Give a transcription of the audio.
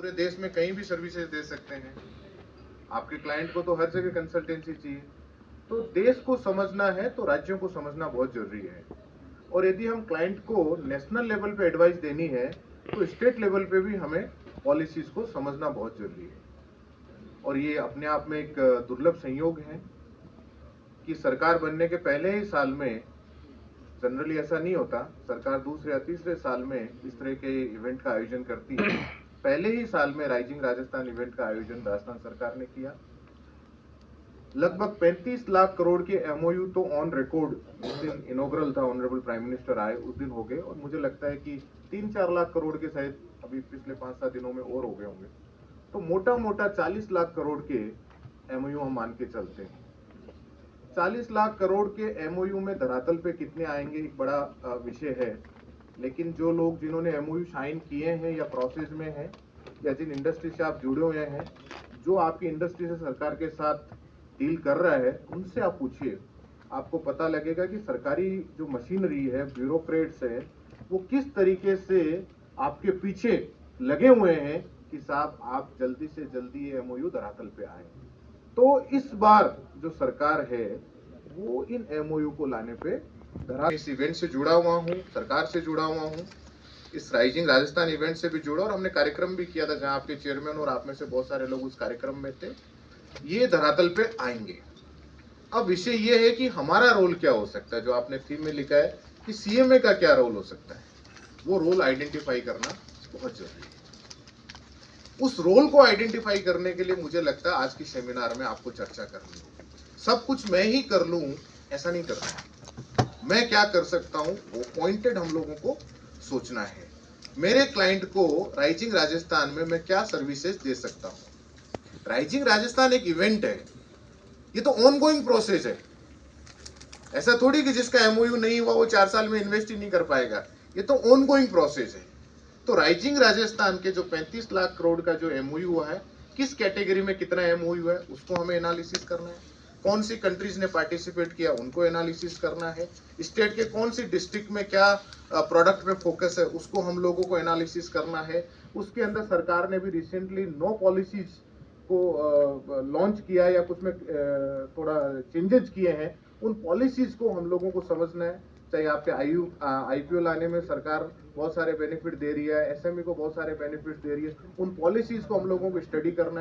पूरे देश में कहीं भी सर्विसेज दे सकते हैं। आपके क्लाइंट को तो हर जगह कंसल्टेंसी चाहिए। तो देश को समझना है तो राज्यों को समझना बहुत जरूरी है। और यदि हम क्लाइंट को नेशनल लेवल पे एडवाइस देनी है तो स्टेट लेवल पे भी हमें पॉलिसीज को समझना बहुत जरूरी है। और ये अपने आप में एक दुर्लभ संयोग है कि सरकार बनने के पहले ही साल में, जनरली ऐसा नहीं होता, सरकार दूसरे या तीसरे साल में इस तरह के इवेंट का आयोजन करती है। पहले ही साल में राइजिंग राजस्थान इवेंट का आयोजन राजस्थान सरकार ने किया। लगभग 35 लाख करोड़ के एमओयू तो ऑन रिकॉर्ड उस दिन इनॉग्रल था, ऑनरेबल प्राइम मिनिस्टर आए उस दिन हो गए, और मुझे लगता है कि 3-4 लाख करोड़ के शायद अभी पिछले 5-7 दिनों में और हो गए होंगे। तो मोटा मोटा 40 लाख करोड़ के एमओयू हम मान के चलते हैं। 40 लाख करोड़ के एमओयू में धरातल पे कितने आएंगे एक बड़ा विषय है। लेकिन जो लोग जिन्होंने एमओयू साइन किए हैं या प्रोसेस में हैं या जिन इंडस्ट्री से आप जुड़े हुए हैं, जो आपकी इंडस्ट्री से सरकार के साथ डील कर रहा है, उनसे आप पूछिए। आपको पता लगेगा कि सरकारी जो मशीनरी है, ब्यूरोक्रेट्स है, वो किस तरीके से आपके पीछे लगे हुए हैं कि साहब आप जल्दी से जल्दी ये एमओयू धरातल पे आए। तो इस बार जो सरकार है वो इन एमओयू को लाने पे इस इवेंट से जुड़ा हुआ हूँ, सरकार से जुड़ा हुआ हूँ, इस राइजिंग राजस्थान इवेंट से भी जुड़ा, और हमने कार्यक्रम भी किया था जहां आपके चेयरमैन और आप में से बहुत सारे लोग उस कार्यक्रम में थे। ये धरातल पे आएंगे। अब विषय ये है कि हमारा रोल क्या हो सकता है, जो आपने थीम में लिखा है कि सीएमए का क्या रोल हो सकता है, वो रोल आइडेंटिफाई करना बहुत जरूरी है। उस रोल को आइडेंटिफाई करने के लिए मुझे लगता है आज की सेमिनार में आपको चर्चा करनी होगी। सब कुछ मैं ही कर लूं ऐसा नहीं करना, मैं क्या कर सकता हूं वो पॉइंटेड हम लोगों को सोचना है। मेरे क्लाइंट को राइजिंग राजस्थान में मैं क्या सर्विसेज दे सकता हूं। राइजिंग राजस्थान एक इवेंट है, ये तो ऑनगोइंग प्रोसेस है। ऐसा थोड़ी कि जिसका एमओयू नहीं हुआ वो 4 साल में इन्वेस्ट ही नहीं कर पाएगा, ये तो ऑनगोइंग प्रोसेस है। तो राइजिंग राजस्थान के जो 35 लाख करोड़ का जो एमओयू हुआ है, किस कैटेगरी में कितना एमओयू है उसको हमें एनालिसिस करना है। कौन सी कंट्रीज ने पार्टिसिपेट किया उनको एनालिसिस करना है। स्टेट के कौन सी डिस्ट्रिक्ट में क्या प्रोडक्ट पे फोकस है उसको हम लोगों को एनालिसिस करना है। उसके अंदर सरकार ने भी रिसेंटली 9 पॉलिसीज को लॉन्च किया है या कुछ में थोड़ा चेंजेस किए हैं। उन पॉलिसीज को हम लोगों को समझना है। चाहे आपके आईपीओ लाने में सरकार बहुत सारे बेनिफिट दे रही है, एसएमई को बहुत सारे बेनिफिट दे रही है, उन पॉलिसीज को हम लोगों को स्टडी करना है।